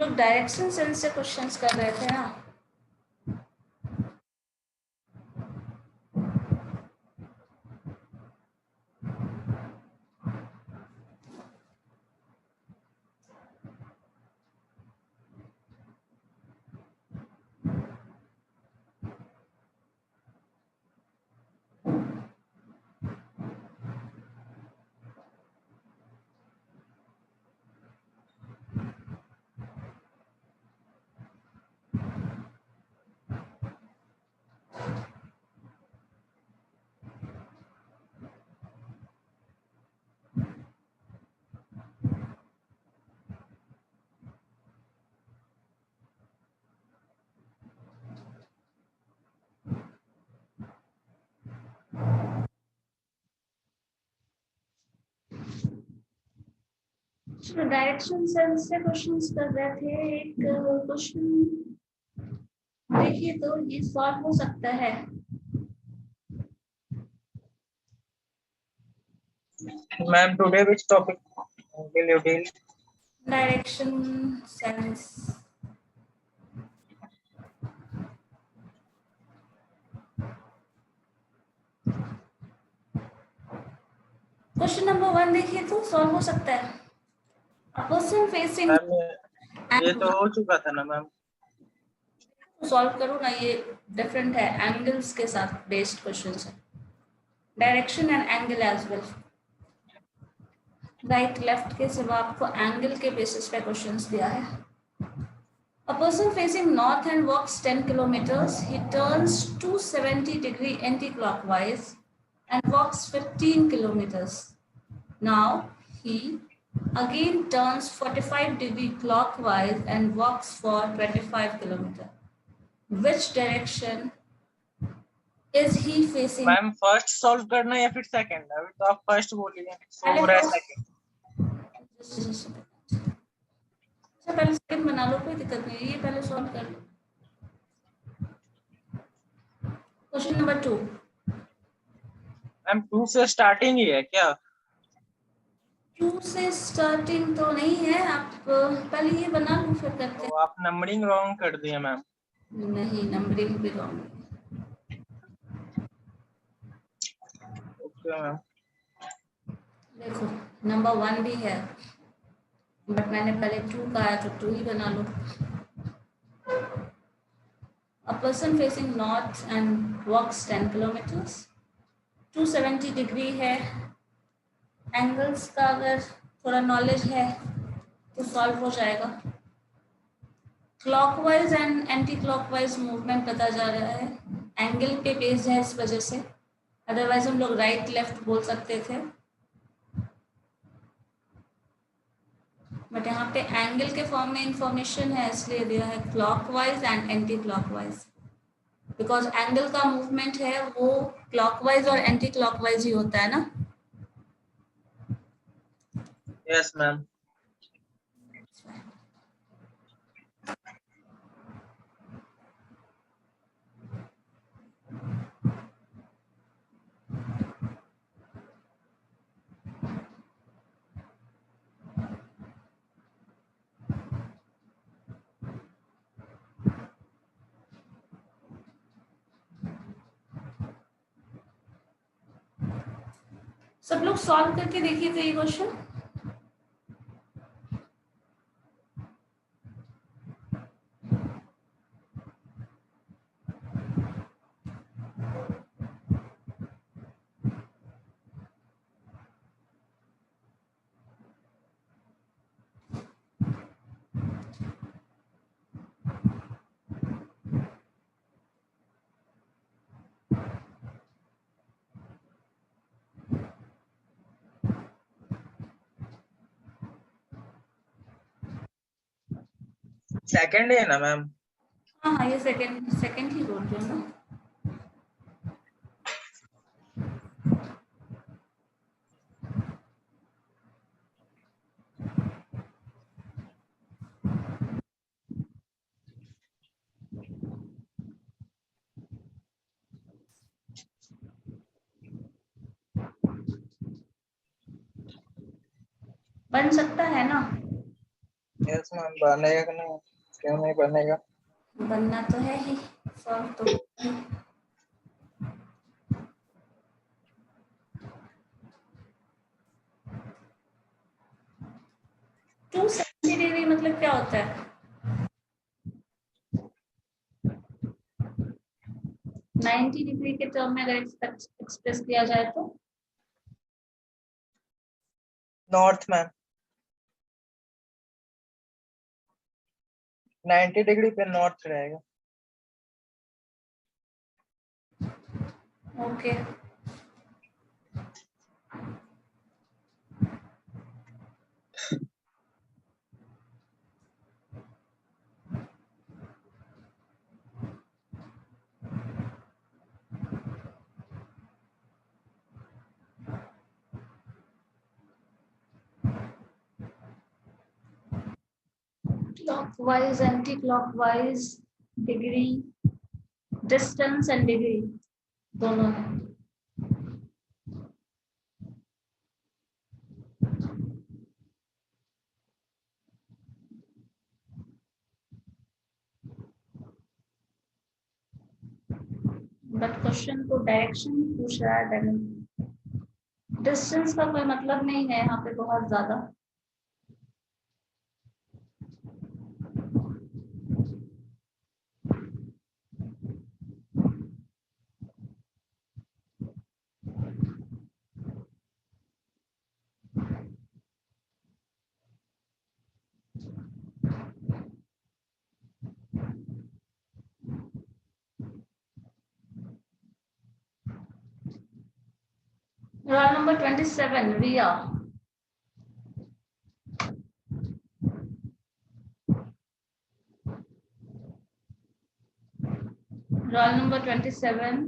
लोग direction sense से questions कर रहे थे ना। डायरेक्शन सेंस से क्वेश्चंस कर रहे थे। एक क्वेश्चन देखिए तो ये सॉल्व हो सकता है। Ma'am today which topic will you deal? Direction sense. Question number 1 देखिए तो सॉल्व हो सकता है। अ पर्सन फेसिंग मैम ये तो हो चुका था ना मैम। सॉल्व करो ना, ये डिफरेंट है, एंगल्स के साथ बेस्ड क्वेश्चंस है। Direction and angle as well. Right left के सिवा आपको एंगल के बेसिस पे क्वेश्चंस दिया है। A person facing north and walks 10 kilometers, he turns 270-degree anti-clockwise and walks 15 kilometers. Now he again turns 45-degree clockwise and walks for 25 kilometers. Which direction is he facing? Ma'am first solve करना या फिर second? अभी तो आप first बोलिए, सो हो रहा है सेकंड। पहले सेकंड बना लो, कोई दिक्कत नहीं है, ये पहले सॉल्व कर लो। Question number 2। मैम 2 से स्टार्टिंग ही है क्या? 2 से स्टार्टिंग तो नहीं है, आप पहले ये बना लो फिर करते तो आप नंबरिंग रॉन्ग कर दिए मैम। हैं। नहीं, नंबरिंग भी रॉन्ग। Okay ma'am. देखो नंबर 1 भी है, बट मैंने पहले 2 कहा है तो 2 ही बना लो। A person facing north and walks 10 kilometers, 270 degree है। एंगल्स का अगर थोड़ा नॉलेज है तो सॉल्व हो जाएगा। Clockwise and anti clockwise movement पता जा रहा है, एंगल पे बेस्ड है इस वजह से, अदरवाइज हम लोग राइट लेफ्ट बोल सकते थे, बट यहाँ पे एंगल के फॉर्म में इंफॉर्मेशन है इसलिए दिया है clockwise and anti clockwise, because angle का मूवमेंट है वो क्लॉकवाइज और एंटी क्लॉकवाइज ही होता है ना। Yes ma'am. सब लोग सॉल्व करके देखिए तो ये क्वेश्चन। सेकंड है ना मैम? हाँ हाँ, ये सेकंड सेकंड ही बोल रही हूँ ना। बन सकता है ना। यस मैम, बनेगा कि नहीं? क्यों नहीं बनेगा? बनना तो है ही, सॉल्व तो है। 270 डिग्री मतलब क्या होता है? 90 डिग्री के टर्म में अगर एक्सप्रेस किया जाए तो नॉर्थ मैम, 90 डिग्री पे नॉर्थ रहेगा। Okay. Clockwise, anti clockwise, degree, distance and degree दोनों है। बट क्वेश्चन तो डायरेक्शन पूछ रहा है, डिस्टेंस का कोई मतलब नहीं है यहाँ पे बहुत ज्यादा। Roll number 27 Riya. Roll number 27।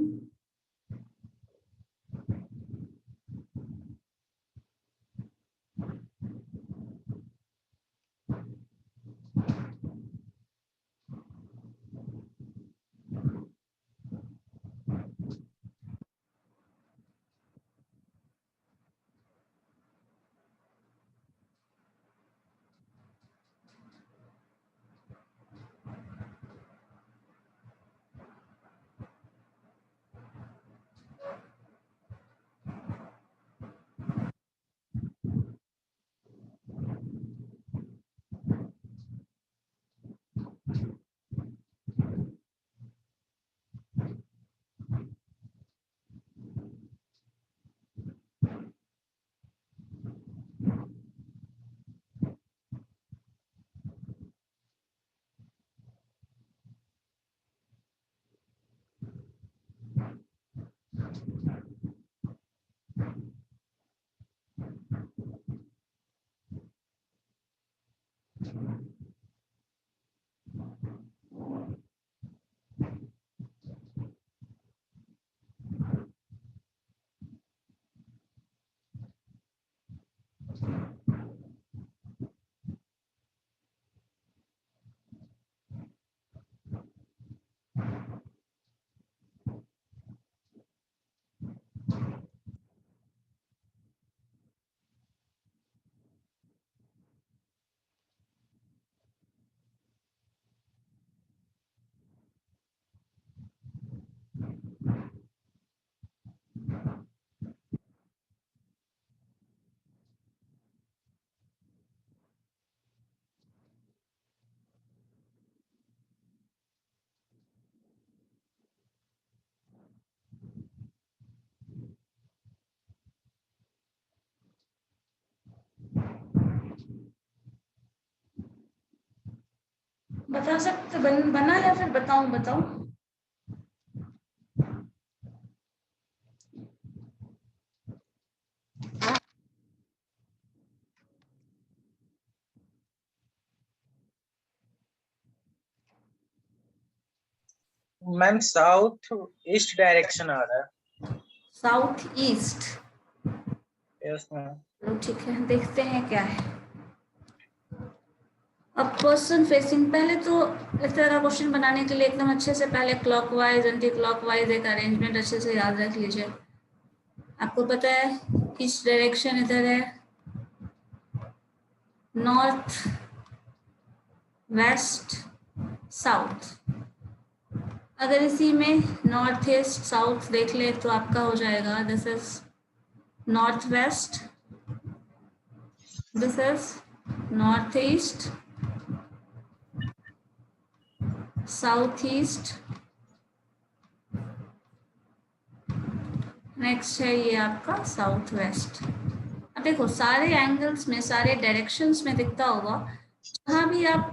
बता सकते बना या फिर बताऊं? बताओ। मैम साउथ ईस्ट डायरेक्शन आ रहा है। South east. Yes ma'am. चलो ठीक है, देखते हैं क्या है। अब पर्सन फेसिंग, पहले तो इस तरह का क्वेश्चन बनाने के लिए एकदम अच्छे से पहले क्लॉकवाइज एंटी क्लॉकवाइज एक अरेंजमेंट अच्छे से याद रख लीजिए। आपको पता है किस डायरेक्शन इधर है, नॉर्थ वेस्ट, साउथ। अगर इसी में नॉर्थ ईस्ट साउथ देख ले तो आपका हो जाएगा this is north west, this is north east, south east, next है ये आपका साउथ वेस्ट। अब देखो सारे एंगल्स में, सारे डायरेक्शंस में दिखता होगा, जहाँ भी आप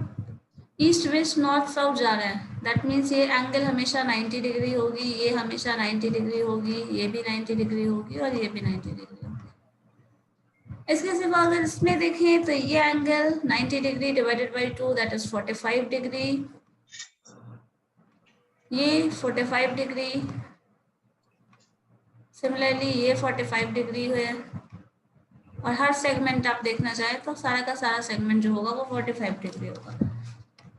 ईस्ट वेस्ट नॉर्थ साउथ जा रहे हैं दैट मीन्स ये एंगल हमेशा 90 डिग्री होगी, ये हमेशा 90 डिग्री होगी, ये भी 90 डिग्री होगी और ये भी 90 डिग्री होगी। इसके सिवा अगर इसमें देखें तो ये angle 90 degree divided by 2 that is 45 degree, ये 45 डिग्री, सिमिलरली ये 45 डिग्री है, और हर सेगमेंट आप देखना चाहें तो सारा का सारा सेगमेंट जो होगा वो 45 डिग्री होगा।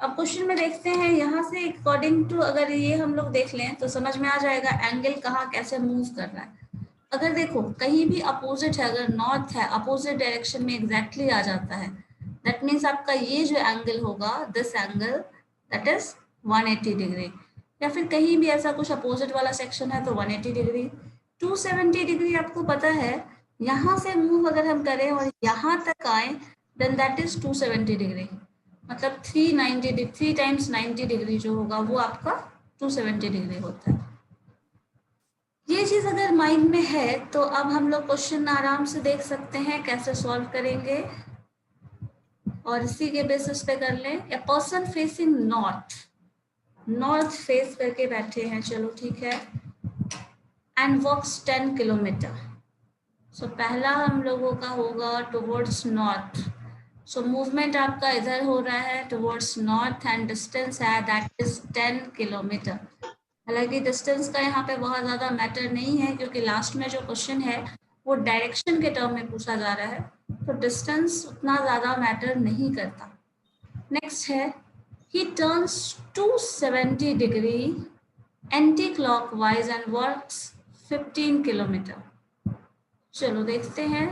अब क्वेश्चन में देखते हैं यहाँ से अकॉर्डिंग टू, अगर ये हम लोग देख लें तो समझ में आ जाएगा एंगल कहाँ कैसे मूव कर रहा है। अगर देखो कहीं भी अपोजिट है, अगर नॉर्थ है अपोजिट डायरेक्शन में एग्जैक्टली आ जाता है, दैट मीन्स आपका ये जो एंगल होगा this angle that is 180 degree, या फिर कहीं भी ऐसा कुछ अपोजिट वाला सेक्शन है तो 180 डिग्री। 270 डिग्री आपको पता है, यहाँ से मूव अगर हम करें और यहाँ तक आए देन दैट इज 270 डिग्री, मतलब 3 टाइम्स 90 डिग्री जो होगा वो आपका 270 डिग्री होता है। ये चीज अगर माइंड में है तो अब हम लोग क्वेश्चन आराम से देख सकते हैं कैसे सॉल्व करेंगे, और इसी के बेसिस पे कर लें। A person facing north, north face करके बैठे हैं, चलो ठीक है, एंड वॉक्स 10 किलोमीटर। सो पहला हम लोगों का होगा टुवर्ड्स नॉर्थ, सो मूवमेंट आपका इधर हो रहा है टुवर्ड्स नॉर्थ, एंड डिस्टेंस है दैट इज 10 किलोमीटर। हालांकि डिस्टेंस का यहाँ पे बहुत ज़्यादा मैटर नहीं है क्योंकि लास्ट में जो क्वेश्चन है वो डायरेक्शन के टर्म में पूछा जा रहा है, तो डिस्टेंस उतना ज़्यादा मैटर नहीं करता। नेक्स्ट है he turns 270 degree anti clockwise and works 15 kilometre. चलो देखते हैं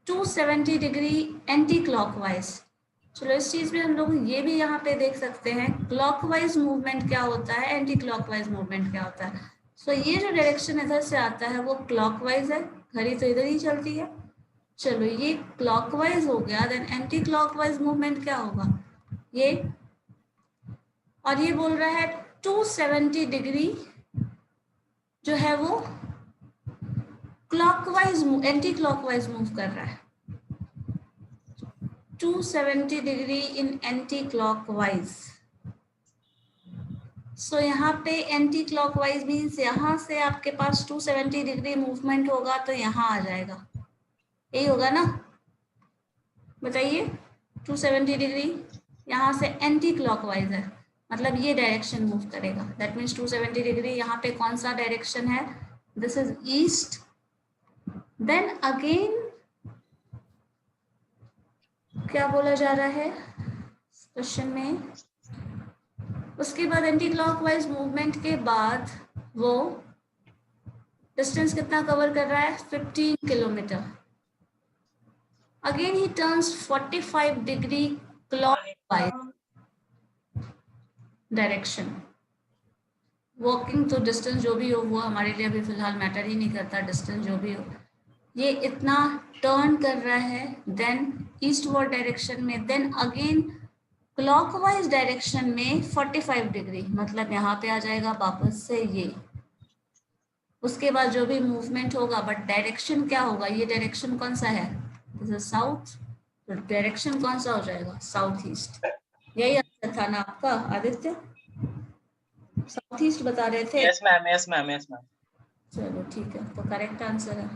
270 डिग्री एंटी क्लॉकवाइज। चलो इस चीज में हम लोग ये भी यहाँ पे देख सकते हैं क्लॉकवाइज मूवमेंट क्या होता है, एंटी क्लॉकवाइज मूवमेंट क्या होता है। सो ये जो डायरेक्शन इधर से आता है वो क्लॉकवाइज है, घड़ी तो इधर ही चलती है। चलो ये क्लॉकवाइज हो गया, देन एंटी क्लॉकवाइज मूवमेंट क्या होगा ये, और ये बोल रहा है 270 डिग्री जो है वो क्लॉकवाइज एंटी क्लॉकवाइज मूव कर रहा है, 270 डिग्री इन एंटी क्लॉकवाइज। सो यहाँ पे एंटी क्लॉकवाइज मीन्स यहाँ से आपके पास 270 डिग्री मूवमेंट होगा तो यहाँ आ जाएगा, यही होगा ना, बताइए। 270 डिग्री यहाँ से एंटी क्लॉकवाइज है, मतलब ये डायरेक्शन मूव करेगा, दैट मीन्स 270 डिग्री यहाँ पे कौन सा डायरेक्शन है, this is east. Then again क्या बोला जा रहा है क्वेश्चन में, उसके बाद एंटी क्लॉकवाइज मूवमेंट के बाद वो डिस्टेंस कितना कवर कर रहा है 15 किलोमीटर। अगेन ही turns 45 degree clockwise direction. Walking तो डिस्टेंस जो भी हो वो हमारे लिए अभी फिलहाल मैटर ही नहीं करता, डिस्टेंस जो भी हो, ये इतना टर्न कर रहा है देन ईस्टवर्ड डायरेक्शन में, देन अगेन क्लॉकवाइज डायरेक्शन में 45 डिग्री, मतलब यहाँ पे आ जाएगा वापस से ये। उसके बाद जो भी मूवमेंट होगा बट डायरेक्शन क्या होगा, ये डायरेक्शन कौन सा है, दिस इज साउथ, तो डायरेक्शन कौन सा हो जाएगा साउथ ईस्ट। यही आंसर था ना आपका आदित्य, साउथ ईस्ट बता रहे थे। Yes ma'am, yes ma'am, yes ma'am. चलो ठीक है, तो करेक्ट आंसर है।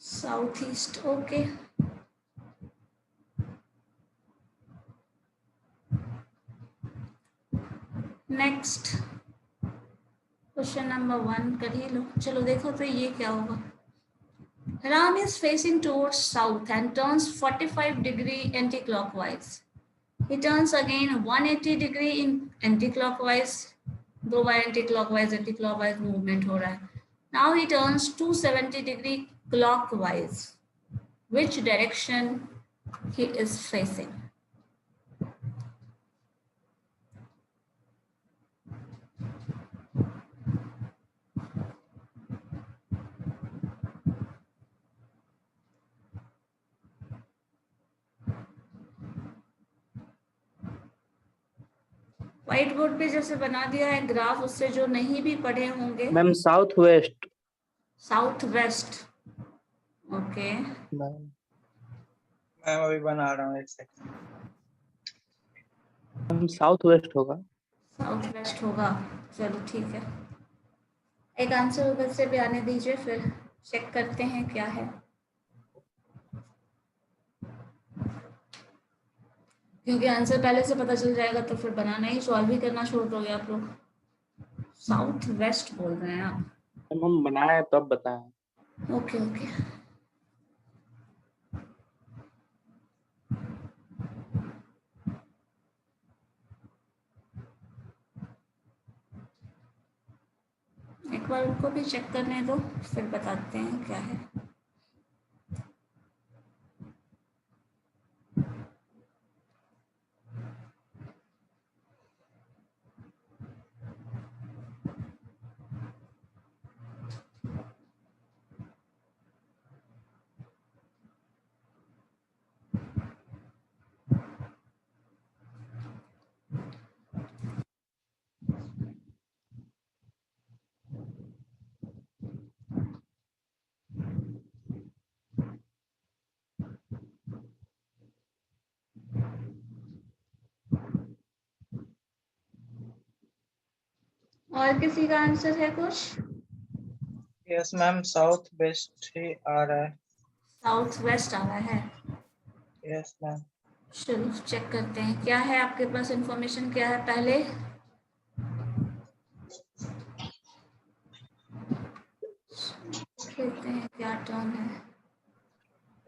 South east, okay. Next question number 1 कर ही लो। चलो देखो तो ये क्या होगा, Ram is facing towards south and turns 45 degree anti-clockwise. He turns again 180 degree in anti-clockwise, दो बार anti-clockwise movement हो रहा है। Now he turns 270 degree clockwise. Which direction he is facing? White board पे जैसे बना दिया है ग्राफ, उससे जो नहीं भी पढ़े होंगे। Ma'am south west. South west, okay. Ma'am अभी बना रहा हूँ, एक सेकंड। मैम साउथ वेस्ट होगा। साउथ वेस्ट होगा, चलो ठीक है। एक आंसर उधर से भी आने दीजिए, फिर चेक करते हैं क्या है। क्योंकि आंसर पहले से पता चल जाएगा तो फिर बनाना ही, सॉल्व भी करना छोड़ दोगे आप लोग। साउथ वेस्ट बोल रहे हैं आप? हम बनाए तब बताएं। Okay okay. एक बार उनको भी चेक करने दो, फिर बताते हैं क्या है। और किसी का आंसर है कुछ? यस मैम, साउथ वेस्ट ही आ रहा है। साउथ वेस्ट आ रहा है? Yes ma'am. चलो चेक करते हैं क्या है आपके पास, इंफॉर्मेशन क्या है पहले। देखते हैं क्या टर्न है।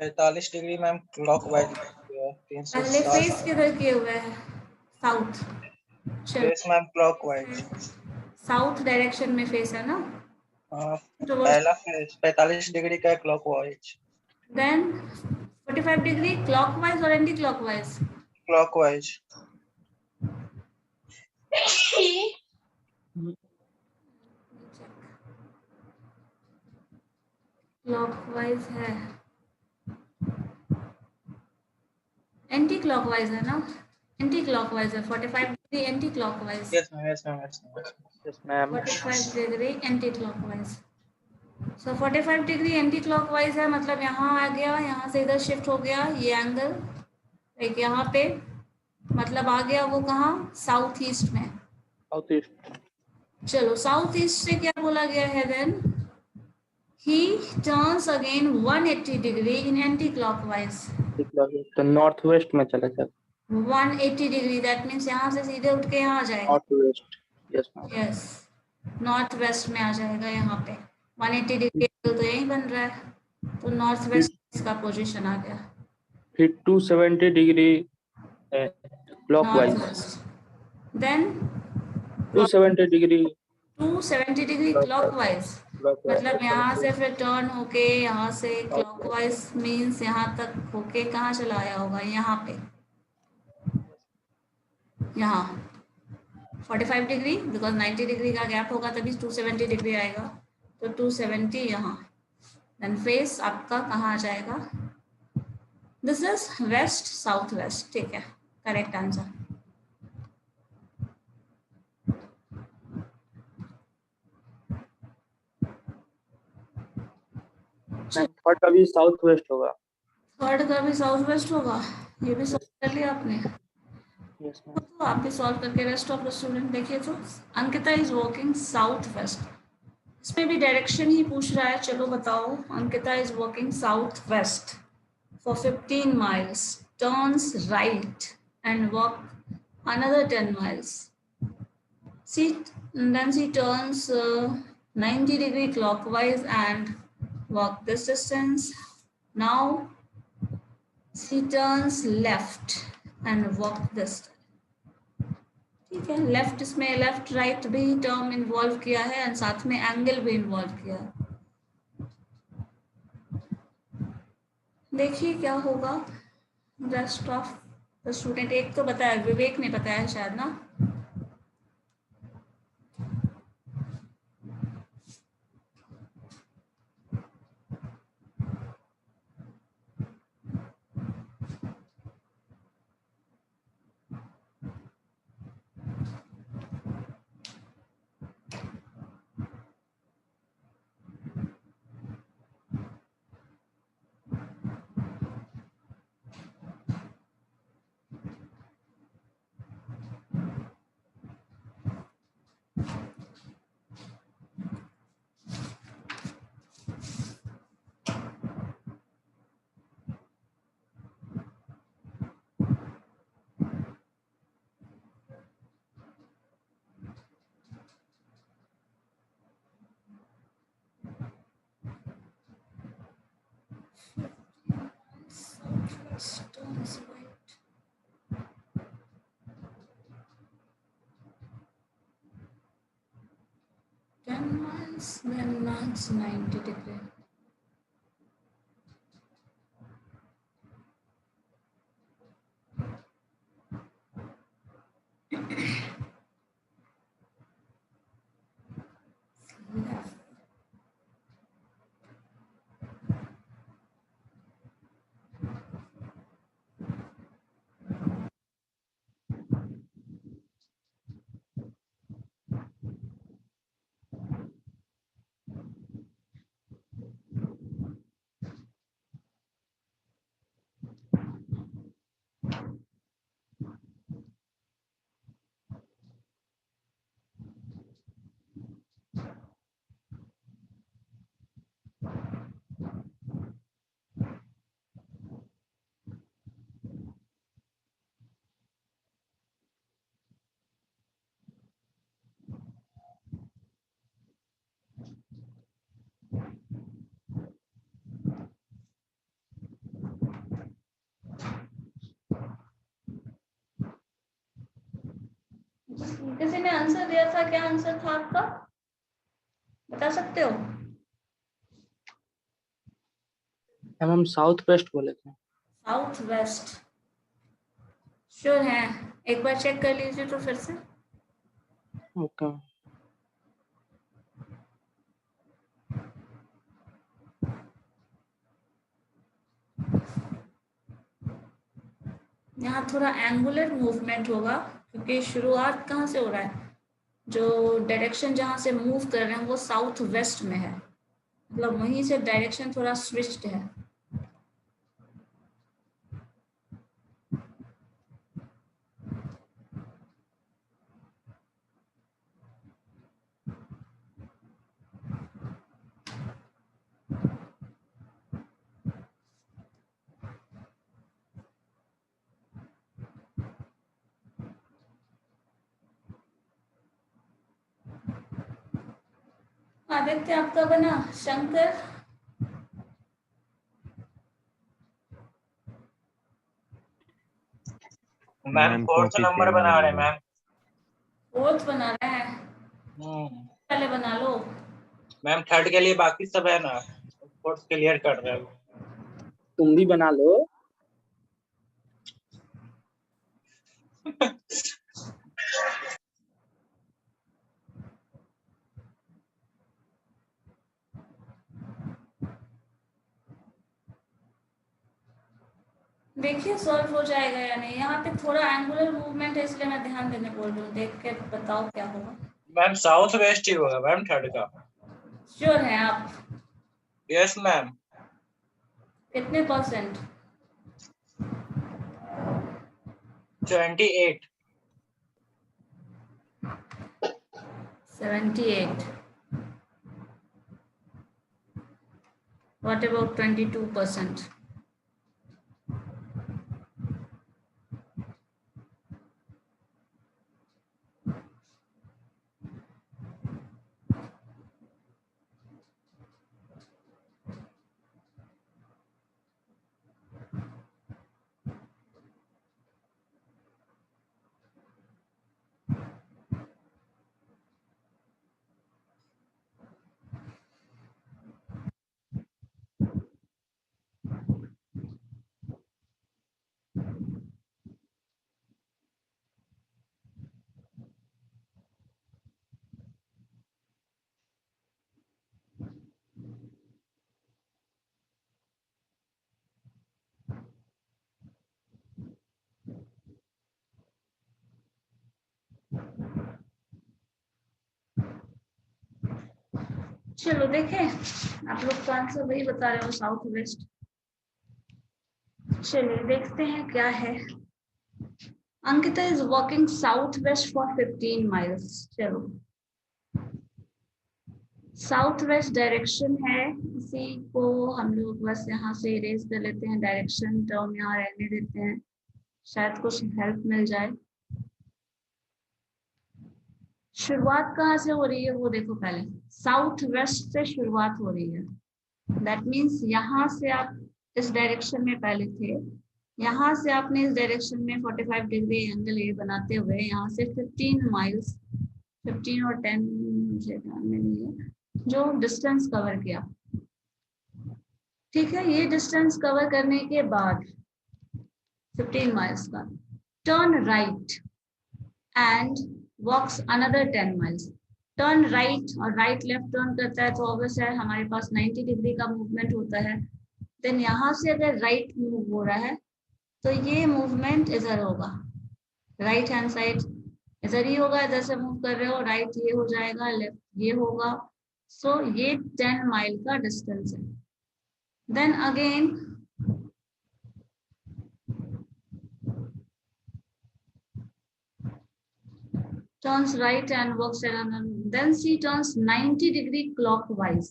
45 डिग्री मैम क्लॉकवाइज। पहले फेस किधर किए हुए है? साउथ। चलो yes ma'am, clockwise. South direction में फेस है ना? पहला फेस 45 डिग्री का क्लॉकवाइज। देन 45 डिग्री क्लॉकवाइज और एंटी क्लॉकवाइज? क्लॉकवाइज। क्लॉकवाइज है, एंटी क्लॉकवाइज है ना? एंटी क्लॉकवाइज है 45 degree anti clockwise. Yes ma'am, yes ma'am, yes ma'am. 45 degree anti clockwise. So 45 degree anti clockwise है, मतलब यहाँ आ गया, यहाँ से इधर शिफ्ट हो गया ये एंगल, एक यहाँ पे, मतलब आ गया वो कहाँ? साउथ ईस्ट में। South east. चलो साउथ ईस्ट से क्या बोला गया है then? He turns again 180 degree in anti clockwise. तो नॉर्थ वेस्ट में चले जाए। 180 डिग्री, दैट मीन्स यहाँ से सीधे उठ के यहाँ आ जाएगा। North west. Yes ma'am. Yes, north west में आ जाएगा यहाँ पे। 180 डिग्री तो यही बन रहा है, तो नॉर्थ वेस्ट इसका पोजीशन आ गया। फिर 270 degree clockwise. North west, then 270 degree 270 degree clockwise, मतलब यहाँ से फिर टर्न होके यहाँ से क्लॉकवाइज मीन्स यहाँ तक होके कहाँ चला आया होगा? यहाँ पे, यहाँ 45 डिग्री, बिकॉज 90 डिग्री का गैप होगा तभी 270 डिग्री आएगा, तो 270 यहाँ। देन फेस आपका कहाँ आ जाएगा? This is west south west, ठीक है, करेक्ट आंसर। थर्ड का भी साउथ वेस्ट होगा। थर्ड का भी साउथ वेस्ट होगा, ये भी सॉल्व कर लिया आपने? Yes ma'am. तो आप भी सॉल्व करके रेस्ट ऑफ द स्टूडेंट देखिए। तो Ankita is working south west, इसमें भी डायरेक्शन ही पूछ रहा है। चलो बताओ, Ankita is working south west for 15 miles, turns right and walk another 10 miles. Then she turns 90 degree clockwise and walk this distance. Now she turns left and walk this. ठीक है, left इसमें लेफ्ट राइट भी term involve किया है और साथ में angle भी इन्वॉल्व किया है। देखिए क्या होगा। रेस्ट ऑफ द स्टूडेंट, एक तो बताया, विवेक ने बताया शायद ना। Then minus 90 degree. Left. किसी ने आंसर दिया था, क्या आंसर था आपका, बता सकते हो? हम साउथ वेस्ट बोले थे। साउथ वेस्ट श्योर है? एक बार चेक कर लीजिए तो फिर से। ओके। यहाँ थोड़ा एंगुलर मूवमेंट होगा क्योंकि शुरुआत कहाँ से हो रहा है, जो डायरेक्शन जहाँ से मूव कर रहे हैं वो साउथ वेस्ट में है, मतलब वहीं से डायरेक्शन थोड़ा स्विच्ड है। आदित्य आपका बना, शंकर मैम फोर्थ नंबर बना रहे मैम। फोर्थ बना रहे हैं, पहले बना लो। मैम थर्ड के लिए बाकी सब है ना, फोर्थ क्लियर कर रहे हो। तुम भी बना लो। देखिए सॉल्व हो जाएगा या नहीं। यहाँ पे थोड़ा एंगुलर मूवमेंट है इसलिए मैं ध्यान देने बोल रही हूँ, देख के बताओ क्या होगा। मैम साउथ वेस्ट ही होगा मैम थर्ड का। श्योर हैं आप? Yes ma'am. कितने परसेंट? 28। 78। What about 22%? चलो देखें, आप लोग तो आंसर वही बता रहे हो, साउथ वेस्ट। चलिए देखते हैं क्या है। Ankita is walking south west for 15 miles. चलो, साउथ वेस्ट डायरेक्शन है, इसी को हम लोग बस यहाँ से इरेज कर लेते हैं, डायरेक्शन टर्म यहाँ रहने देते हैं, शायद कुछ हेल्प मिल जाए। शुरुआत कहाँ से हो रही है वो देखो, पहले साउथ वेस्ट से शुरुआत हो रही है। दैट मीन्स यहाँ से आप इस डायरेक्शन में पहले थे, यहाँ से आपने इस डायरेक्शन में 45 डिग्री एंगल ए बनाते हुए यहाँ से 15 माइल्स, 15 और 10 मुझे ध्यान में नहीं है, जो डिस्टेंस कवर किया। ठीक है, ये डिस्टेंस कवर करने के बाद 15 माइल्स का turn right and walks another 10 miles. Turn right और राइट लेफ्ट टर्न करता है तो ऑब्वियस है हमारे पास 90 डिग्री का मूवमेंट होता है। देन यहाँ से अगर राइट मूव हो रहा है तो ये मूवमेंट इधर होगा, राइट हैंड साइड इधर ही होगा, इधर से मूव कर रहे हो, राइट ये हो जाएगा, लेफ्ट ये होगा। सो ये 10 माइल का डिस्टेंस है। Then again turns right and walks around, then she turns 90 degree clockwise,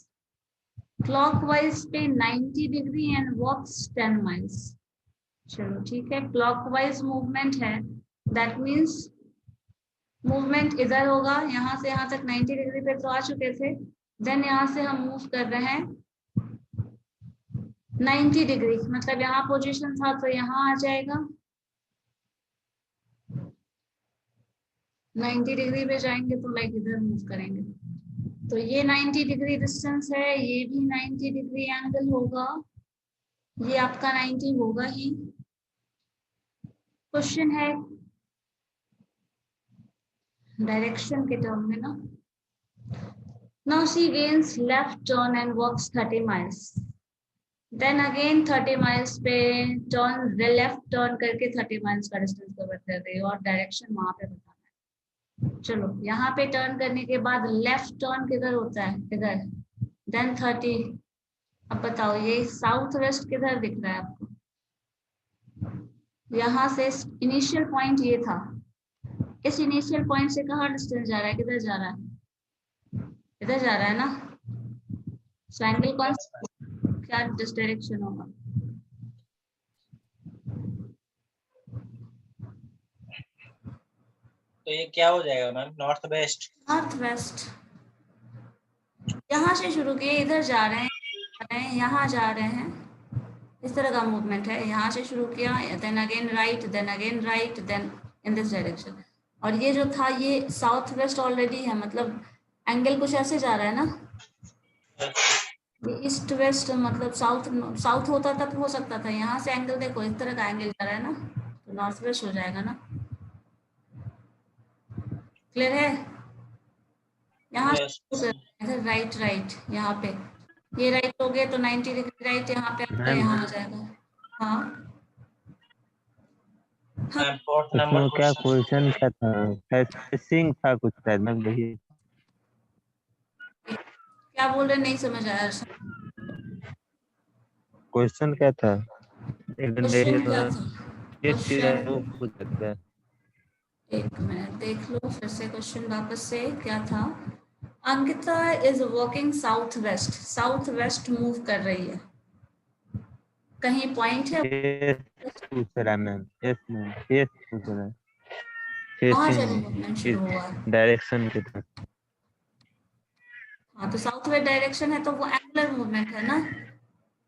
clockwise पे 90 degree and walks 10 miles। चलो ठीक है, clockwise movement है, that means मूवमेंट इधर होगा, यहाँ से यहाँ तक 90 डिग्री पे तो आ चुके थे। देन यहाँ से हम मूव कर रहे हैं 90 डिग्री, मतलब यहाँ पोजीशन था तो यहाँ आ जाएगा, 90 डिग्री पे जाएंगे तो लाइक इधर मूव करेंगे। तो ये 90 डिग्री डिस्टेंस है, ये भी 90 डिग्री एंगल होगा, ये आपका 90 होगा ही। क्वेश्चन है डायरेक्शन के टर्म में ना। Now she gains left turn and walks 30 miles. Then again 30 miles पे टर्न लेफ्ट टर्न करके 30 miles का डिस्टेंस कवर कर रही है और डायरेक्शन वहां पे बताना है। चलो यहाँ पे टर्न करने के बाद लेफ्ट टर्न किधर होता है, इधर, देन 30। अब बताओ ये साउथ वेस्ट किधर दिख रहा है आपको, यहाँ से इनिशियल पॉइंट ये था, इस इनिशियल पॉइंट से कहाँ डिस्टेंस जा रहा है, किधर जा रहा है, इधर जा रहा है ना। सो एंगल कौन क्या जिस डायरेक्शन होगा, तो ये क्या हो जाएगा ma'am, north west? North west. यहाँ से शुरू किए, इधर जा रहे हैं, यहाँ जा रहे हैं, इस तरह का मूवमेंट है। यहाँ से शुरू किया, then again right, then again right, then in this direction. और ये जो था ये साउथ वेस्ट ऑलरेडी है, मतलब एंगल कुछ ऐसे जा रहा है ना, ईस्ट वेस्ट मतलब साउथ, साउथ होता तब हो सकता था, यहाँ से एंगल देखो इस तरह का एंगल जा रहा है ना, तो नॉर्थ वेस्ट हो जाएगा ना। क्लियर है? यहाँ इधर राइट राइट, यहाँ पे ये राइट हो गए तो 90 डिग्री राइट, यहाँ पे आपका यहाँ आ जाएगा। हाँ उसमें क्या क्वेश्चन क्या था, फेसिंग था कुछ शायद मैम, वही क्या बोल रहे, नहीं समझ आया। क्वेश्चन क्या था? क्वेश्चन क्या था? ये चीज है वो क्वेश्चन पूछ सकते हैं। एक मिनट देख लो फिर से, क्वेश्चन वापस से क्या था। Ankita is walking south west, south west move कर रही है, कहीं पॉइंट है पूछ रहा है मैम, यस मैम, यस पूछ रहा है, कहाँ से मूवमेंट शुरू हुआ है। डायरेक्शन की तरफ। हाँ तो साउथ वेस्ट डायरेक्शन है तो वो एंगुलर मूवमेंट है ना।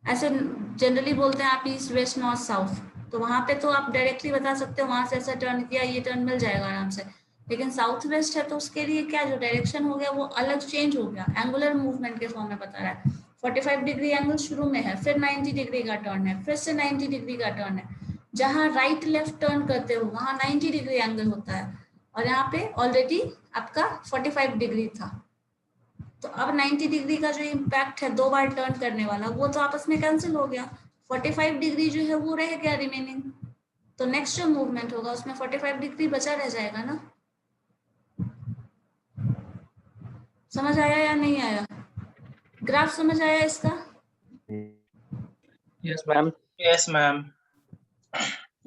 ऐसे जनरली बोलते हैं आप ईस्ट वेस्ट नॉर्थ साउथ, तो वहां पे तो आप डायरेक्टली बता सकते हो वहां से ऐसा टर्न किया, ये टर्न मिल जाएगा आराम से। लेकिन साउथ वेस्ट है तो उसके लिए क्या, जो डायरेक्शन हो गया वो अलग चेंज हो गया, एंगुलर मूवमेंट के फॉर्म में बता रहा है। 45 डिग्री एंगल शुरू में है, फिर 90 डिग्री का टर्न है, फिर से 90 डिग्री का टर्न है। जहां राइट लेफ्ट टर्न करते हो वहां 90 डिग्री एंगल होता है, और यहाँ पे ऑलरेडी आपका 45 डिग्री था। तो अब 90 डिग्री का जो इम्पैक्ट है दो बार टर्न करने वाला, वो तो आपस में कैंसिल हो गया, 45 डिग्री जो है वो रह गया रिमेनिंग। तो नेक्स्ट जो मूवमेंट होगा उसमें 45 डिग्री बचा रह जाएगा ना। समझ आया या नहीं आया? ग्राफ समझ आया इसका? Yes ma'am. Yes ma'am,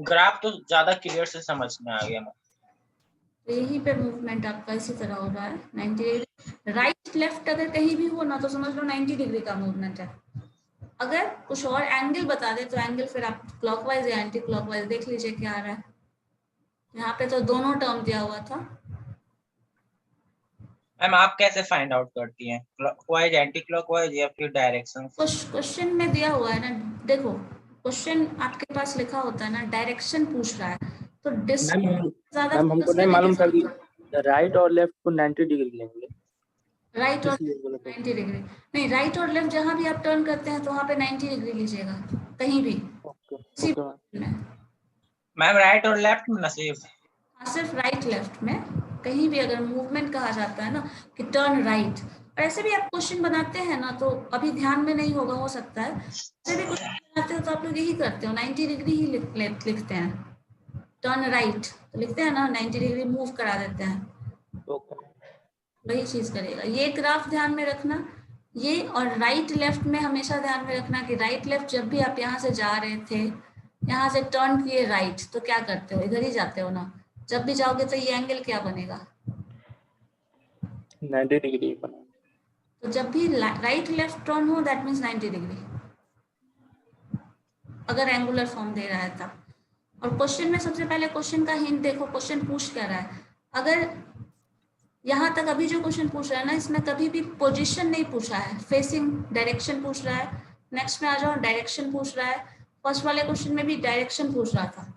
graph तो ज्यादा क्लियर से समझ में आ गया मैम। तो यहीं पे मूवमेंट आपका इसी तरह हो रहा है 90 डिग्री। राइट लेफ्ट अगर कहीं भी हो ना तो समझ लो 90 डिग्री का मूवमेंट है। अगर कुछ और एंगल बता दे तो एंगल फिर आप क्लॉकवाइज या एंटी क्लॉकवाइज देख लीजिए क्या आ रहा है। यहाँ पे तो दोनों टर्म दिया हुआ था। मैम आप कैसे फाइंड आउट करती हैं, क्लॉकवाइज, एंटी क्लॉकवाइज या फिर डायरेक्शन? क्वेश्चन में दिया हुआ है ना, देखो क्वेश्चन आपके पास लिखा होता है ना, डायरेक्शन पूछ रहा है तो ज्यादा मैम हमको नहीं मालूम था कि राइट और लेफ्ट को 90 डिग्री लेंगे। राइट और इसलिए बोले थे। 90 डिग्री नहीं, राइट और लेफ्ट जहां भी आप टर्न करते हैं तो वहां पे 90 डिग्री लीजिएगा कहीं भी। ओके किसी ओके में मैम राइट और लेफ्ट में ना सिर्फ? हाँ, सिर्फ राइट लेफ्ट में। कहीं भी अगर मूवमेंट कहा जाता है ना कि टर्न राइट, और ऐसे भी आप क्वेश्चन बनाते हैं ना तो अभी ध्यान में नहीं होगा, हो सकता है ऐसे भी क्वेश्चन बनाते हो तो आप लोग यही करते हो, 90 डिग्री ही लिखते हैं। टर्न राइट तो लिखते हैं ना, 90 डिग्री मूव करा देते हैं, ओके। वही चीज करेगा। ये ग्राफ ध्यान में रखना, ये और राइट लेफ्ट में हमेशा ध्यान में रखना कि राइट लेफ्ट जब भी आप यहाँ से जा रहे थे, यहाँ से टर्न किए राइट तो क्या करते हो, इधर ही जाते हो ना। जब भी जाओगे तो ये एंगल क्या बनेगा, 90 डिग्री बना। तो जब भी राइट लेफ्ट टर्न हो दैट मीन्स 90 डिग्री, अगर एंगुलर फॉर्म दे रहा है तब। और क्वेश्चन में सबसे पहले क्वेश्चन का हिंट देखो, क्वेश्चन पूछ क्या रहा है। अगर यहाँ तक अभी जो क्वेश्चन पूछ रहा है ना, इसमें कभी भी पोजीशन नहीं पूछा है, फेसिंग डायरेक्शन पूछ रहा है। नेक्स्ट में आ जाओ, डायरेक्शन पूछ रहा है। फर्स्ट वाले क्वेश्चन में भी डायरेक्शन पूछ रहा था,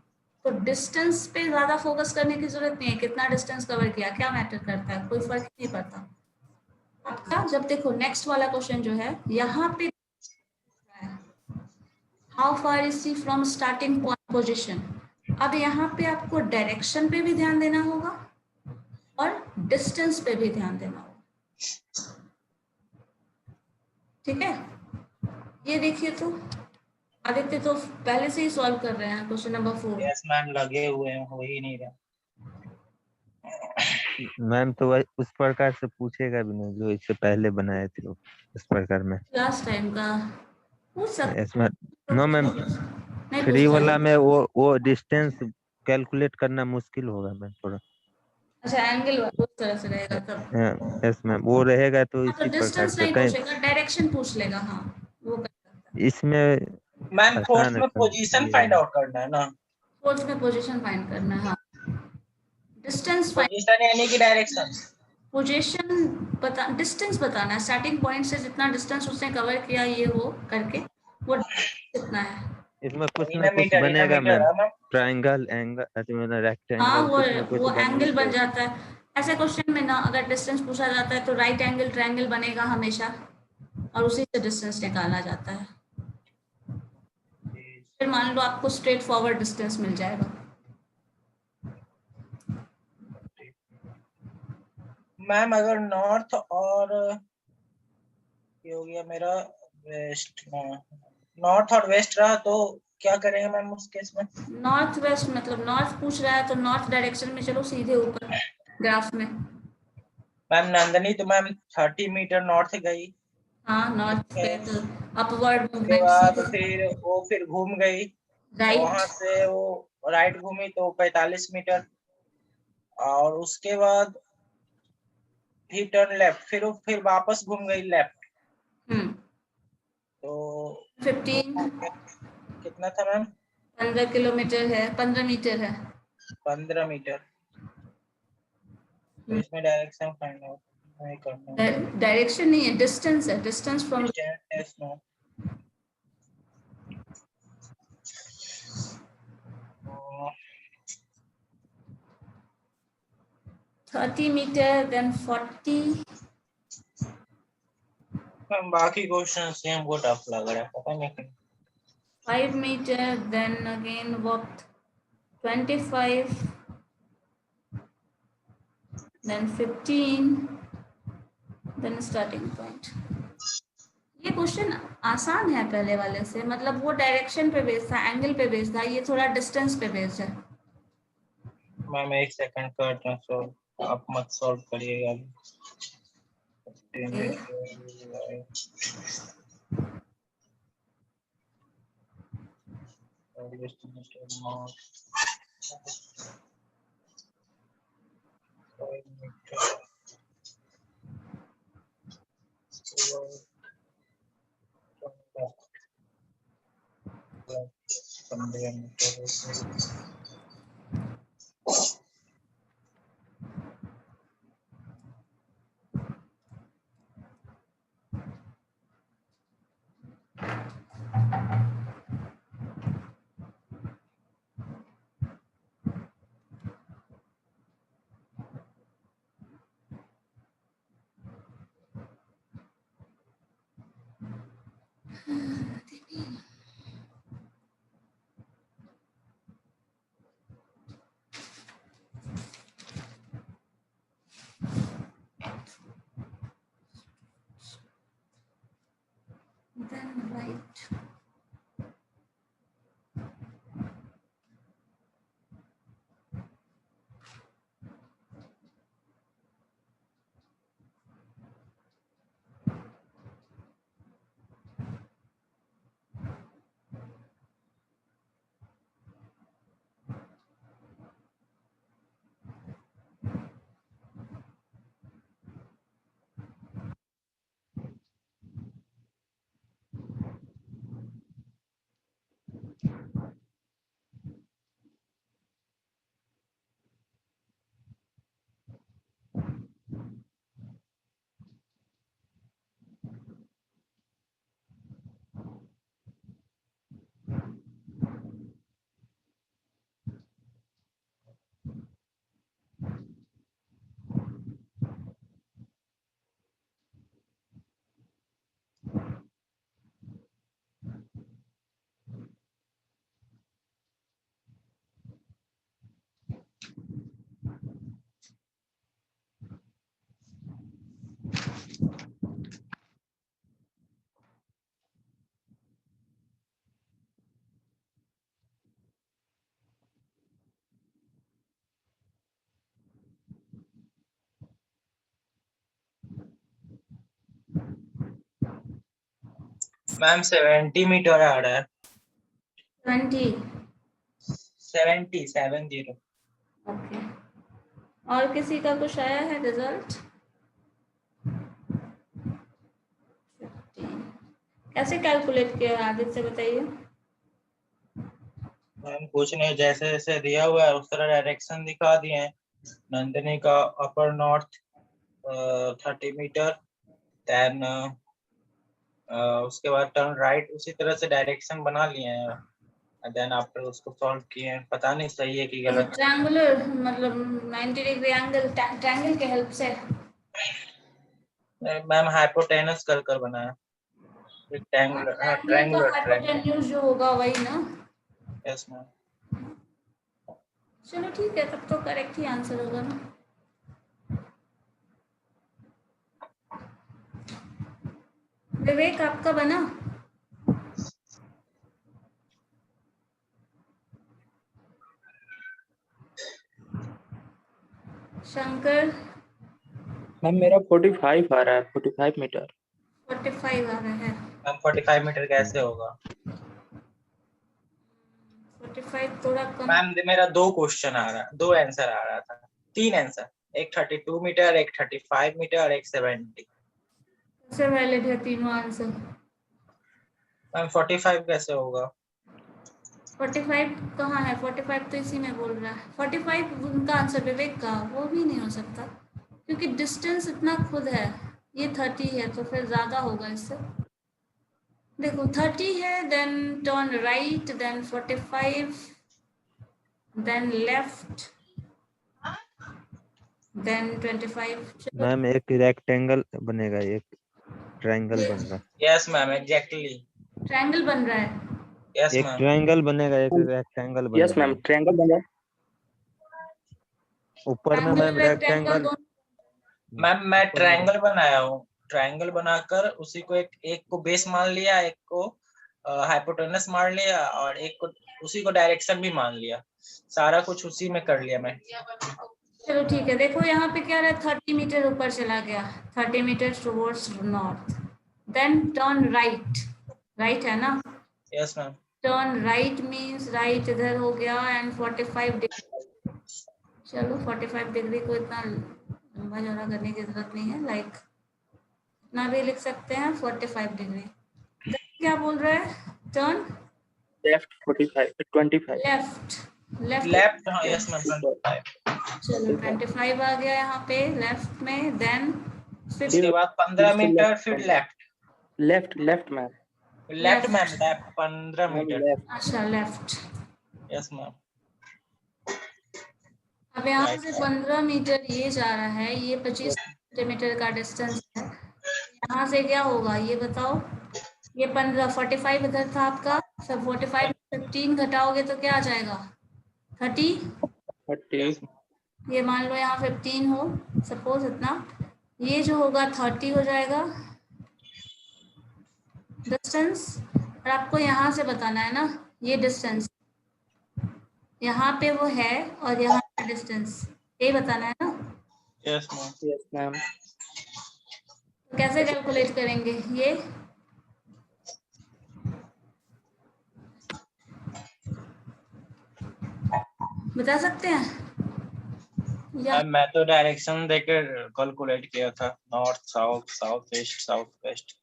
तो डिस्टेंस पे ज्यादा फोकस करने की जरूरत नहीं है। कितना डिस्टेंस कवर किया क्या मैटर करता है, कोई फर्क नहीं पड़ता आपका। जब देखो नेक्स्ट वाला क्वेश्चन जो है यहाँ पे, how far is C from starting point position. अब यहाँ पे आपको डायरेक्शन पे भी ध्यान देना होगा और डिस्टेंस पे भी ध्यान देना होगा, ठीक है। ये देखिए तो आदित्य तो पहले से ही सॉल्व कर रहे हैं क्वेश्चन नंबर 4। यस मैम, लगे हुए हैं, हो ही नहीं रहा। मैम तो उस प्रकार से पूछेगा भी नहीं जो इससे पहले बनाए थे वो, इस प्रकार में। लास्ट टाइम का पूछ सकते इसमें नो मैम, नहीं फ्री पूछता वाला है। में वो डिस्टेंस कैलकुलेट करना मुश्किल होगा मैम थोड़ा। अच्छा एंगल उस तरह से रहेगा तब। यस मैम, वो रहेगा तो हाँ, तो इसी प्रकार डिस्टेंस से नहीं कहीं पूछेगा, डायरेक्शन पूछ लेगा। हाँ वो कर सकता है। इसमें मैम फोर्थ आसान है में पोजीशन ये फाइंड वाला। आउट करना है ना? फोर्थ में पोजीशन फाइंड करना है, हाँ। डिस्टेंस फाइंड, पोजीशन यानी कि डायरेक्शन? पोजीशन बता, डिस्टेंस बताना है, स्टार्टिंग पॉइंट से जितना डिस्टेंस उसने कवर किया ये वो करके वो कितना है। इसमें कुछ इन ना कुछ मीटर, इन बनेगा मीटर मैम, है मैम। ट्रायंगल, एंगल, हाँ रेक्टेंगल, कुछ ना कुछ वो बन ही एंगल बन जाएगा। जाता है। ऐसे क्वेश्चन में ना अगर डिस्टेंस पूछा जाता है तो राइट एंगल ट्रायंगल बनेगा हमेशा, और उसी से डिस्टेंस निकाला जाता है। फिर मान लो आपको स्ट्रेट फॉरवर्ड डिस्टेंस मिल जाएगा। मैम अगर नॉर्थ और ये हो गया मेरा वेस्ट, नॉर्थ और वेस्ट रहा तो क्या करेंगे मैम उस केस में? नॉर्थ वेस्ट मतलब नॉर्थ पूछ रहा है तो नॉर्थ डायरेक्शन में चलो सीधे ऊपर ग्राफ में। मैम नंदनी तो मैम 30 मीटर नॉर्थ गई, हाँ नॉर्थ गए तो अपवर्ड उसके मूवमेंट बाद सीधे फिर घूम गई, राइट। वहां से वो राइट घूमी तो 45 मीटर, और उसके बाद फिर टर्न लेफ्ट, फिर वापस घूम गई लेफ्ट, तो 15 कितना था मैम? 15 किलोमीटर है, 15 मीटर है। 15 मीटर। तो इसमें डायरेक्शन फाइंड आउट नहीं करना है, डायरेक्शन नहीं है, डिस्टेंस है, distance from. Distance no. 30 metre then 40। Ma'am बाकी क्वेश्चन से हमको टफ लग रहा है, पता नहीं क्यों। 5 meter, then again walked 25, then 15, then starting point। ये क्वेश्चन आसान है पहले वाले से, मतलब वो डायरेक्शन पे बेस्ड था, एंगल पे बेस्ड था, ये थोड़ा डिस्टेंस पे बेस्ड है। मैम एक सेकंड करता हूँ, सॉल्व आप मत सॉल्व करिएगा। Okay. Then right. Ma'am 70 metre आ रहा है 20. 70 ओके. और किसी का कुछ आया है रिजल्ट? 15. कैसे कैलकुलेट किया आदित्य से बताइए. मैम कुछ नहीं, जैसे जैसे दिया हुआ है उस तरह डायरेक्शन दिखा दिए हैं। नंदिनी का अपर नॉर्थ 30 मीटर, देन उसके बाद टर्न राइट, उसी तरह से डायरेक्शन बना लिए हैं। देन आफ्टर उसको सॉल्व किए हैं, पता नहीं सही है कि गलत। ट्रायंगुलर मतलब 90 डिग्री एंगल ट्रायंगल के हेल्प से. मैम हाइपोटेनस कर बनाया रेक्टेंगुलर, हाँ ट्रायंगुलर का ट्रायंगुलर। हाइपोटेन्यूज जो होगा वही ना. Yes ma'am. चलो ठीक है, तब तो करेक्ट ही आंसर होगा ना. विवेक आपका बना? शंकर मैम मेरा 45 आ रहा है, 45 मीटर. 45 आ रहा है. मैम 45 मीटर कैसे होगा? 45 थोड़ा कम. मैम मेरा 2 क्वेश्चन आ रहा है, 2 आंसर आ रहा था, 3 आंसर, एक 32 मीटर, एक 35 मीटर, एक 70। सबसे वैलिड है तीनों आंसर. मैम 45 कैसे होगा? 45 कहाँ है? 45 तो इसी में बोल रहा है. 45 उनका आंसर विवेक का वो भी नहीं हो सकता क्योंकि डिस्टेंस इतना खुद है. ये 30 है तो फिर ज़्यादा होगा इससे. देखो 30 है, then turn right, then 45, then left, then 25. चलो मैम एक रेक्टेंगल बनेगा, एक ट्रायंगल बन रहा है. Yes ma'am exactly. ट्रायंगल बन रहा है. यस एक मैम। ट्रायंगल बनेगा, एक रेक्टेंगल यस बनेगा. मैम, ट्रायंगल बन रहा है. ऊपर में ट्रायंगल मैम रेक्टेंगल रेक्टेंगल. दोनों. मैम मैं ऊपर में ट्रायंगल बनाया हूँ, ट्रायंगल बनाकर उसी को एक को बेस मान लिया, एक को हाइपोटेनस मान लिया, और एक को उसी को डायरेक्शन भी मान लिया। सारा कुछ उसी में कर लिया मैं। चलो ठीक है, देखो यहाँ पे क्या रहा है, 30 मीटर ऊपर चला गया, 30 metre towards north, then turn right, right है ना, yes ma'am. Turn right means right इधर हो गया एंड 45 डिग्री, चलो 45 डिग्री को इतना लंबा चौड़ा करने की जरूरत नहीं है, लाइक इतना भी लिख सकते हैं 45 डिग्री। क्या बोल रहा है, turn left 45 25 left, left left, हाँ यस मैम 25। चलो 25 आ गया यहाँ पे लेफ्ट में, देन उसके बाद 15 मीटर फिर left, left left ma'am, left ma'am, left 15 metre, left अच्छा लेफ्ट। Yes ma'am. अब यहाँ Right. से 15 मीटर ये जा रहा है, ये 25 सेंटीमीटर का डिस्टेंस है, यहाँ से क्या होगा ये बताओ, ये 15 45 इधर था आपका, सब 45 15 घटाओगे तो क्या आ जाएगा 30, 30 ये मान लो यहाँ 15 हो सपोज इतना, ये जो होगा 30 हो जाएगा डिस्टेंस, और आपको यहाँ से बताना है ना ये डिस्टेंस, यहाँ पे वो है और यहाँ का डिस्टेंस ये बताना है ना, यस मैम। Yes ma'am. तो कैसे कैलकुलेट करेंगे ये, बता सकते हैं या मैं तो डायरेक्शन देकर कैलकुलेट किया था, north south, south east, south west,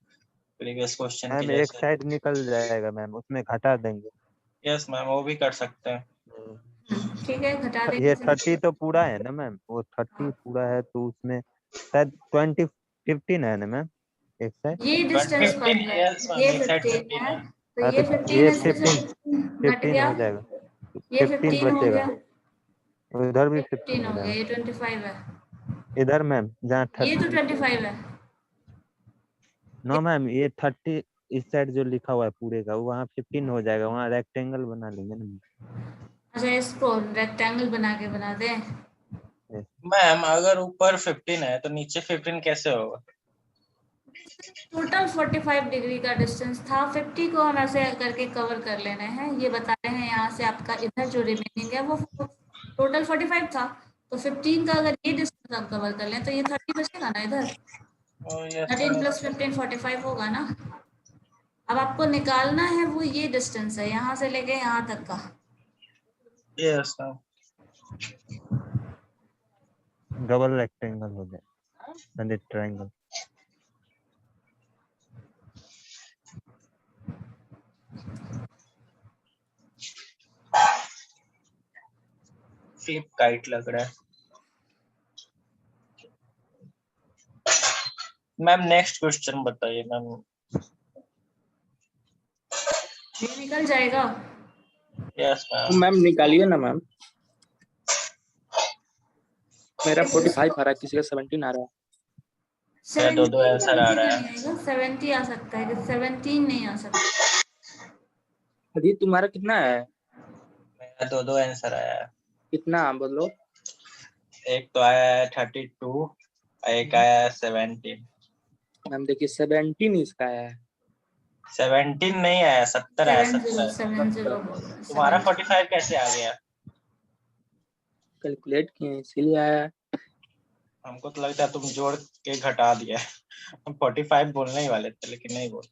previous question ma'am के एक जैसे। साइड निकल जाएगा मैम, उसमें घटा देंगे। यस मैम, वो भी कर सकते हैं। ठीक है घटा ये देंगे, 30 तो पूरा है ना मैम, वो 30 पूरा है तो उसमें शायद 20 15 है ना मैम एक साइड। ये डिस्टेंस 15, पड़ रहा है, यस मैम, ये एक साइड 15 15 है, है। तो हाँ ये तो 15 ये है, इसमें से 15 घट 15 गया, हो जाएगा, ये 15 15 हो बचेगा, गया, उधर भी ये 15 15 हो हो गया, जाएगा। ये 25 है, इधर मैम जहाँ ये तो 30 25 है, नो मैम, ये 30 इस साइड जो लिखा हुआ है पूरे का, वहाँ 15 हो जाएगा, वहाँ रेक्टेंगल बना लेंगे ना। अच्छा इसको रेक्टेंगल बना के बना दें, मैम अगर ऊपर 15 है तो नीचे 15 कैसे होगा? टोटल 45 डिग्री का डिस्टेंस था, 50 को हम ऐसे करके कवर कर लेना है, ये बता रहे हैं यहाँ से आपका इधर जो रिमेनिंग है वो टोटल 45 था, तो 15 का अगर ये डिस्टेंस आप कवर कर लें तो ये 30 बचेगा ना इधर, यस 13 + 15 45 होगा ना। अब आपको निकालना है वो ये डिस्टेंस है यहाँ से लेके यहाँ तक का, यस मैम। डबल रेक्टेंगल हो जाए, ट्रायंगल। फ्लिप काइट लग रहा है मैम। नेक्स्ट क्वेश्चन बताइए मैम। ये निकल जाएगा, यस मैम। मैम निकालिए ना मैम, मेरा 45 आ रहा है, किसी का 17 आ रहा है। 17 दो आंसर आ रहा है। नहीं आएगा, 70 आ सकता है, 17 नहीं आ सकता। अभी तुम्हारा कितना है? मेरा दो आंसर आया है। कितना बोलो? एक तो आया है 32, एक आया है 17। मैम देखिए 17 इसका है। 17 नहीं आया, 70 आया, 70। 70 तुम्हारा 45 कैसे आ गया? कैलकुलेट किए इसीलिए आया। हमको तो लगता है तुम जोड़ के घटा दिया। हम 45 बोलने ही वाले थे लेकिन नहीं बोल,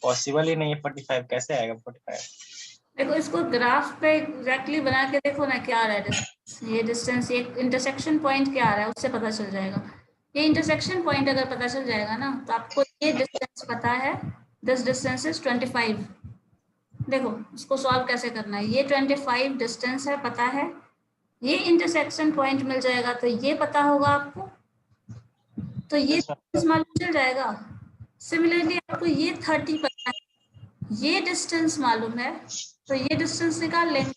पॉसिबल ही नहीं है। 45 कैसे आएगा 45? देखो इसको ग्राफ पे एग्जैक्टली बना के देखो ना क्या आ रहा है डिस्टेंस, ये डिस्टेंस, ये इंटरसेक्शन पॉइंट क्या आ रहा है उससे पता चल जाएगा। ये इंटरसेक्शन पॉइंट अगर पता चल जाएगा ना तो आपको ये डिस्टेंस पता है, दिस डिस्टेंस इज 25। देखो इसको सॉल्व कैसे करना है, ये 25 डिस्टेंस है पता है, ये इंटरसेक्शन पॉइंट मिल जाएगा तो ये पता होगा आपको, तो ये मालूम चल जाएगा। सिमिलरली आपको ये 30 पता है, ये डिस्टेंस मालूम है तो ये डिस्टेंस निकाल लेंगे,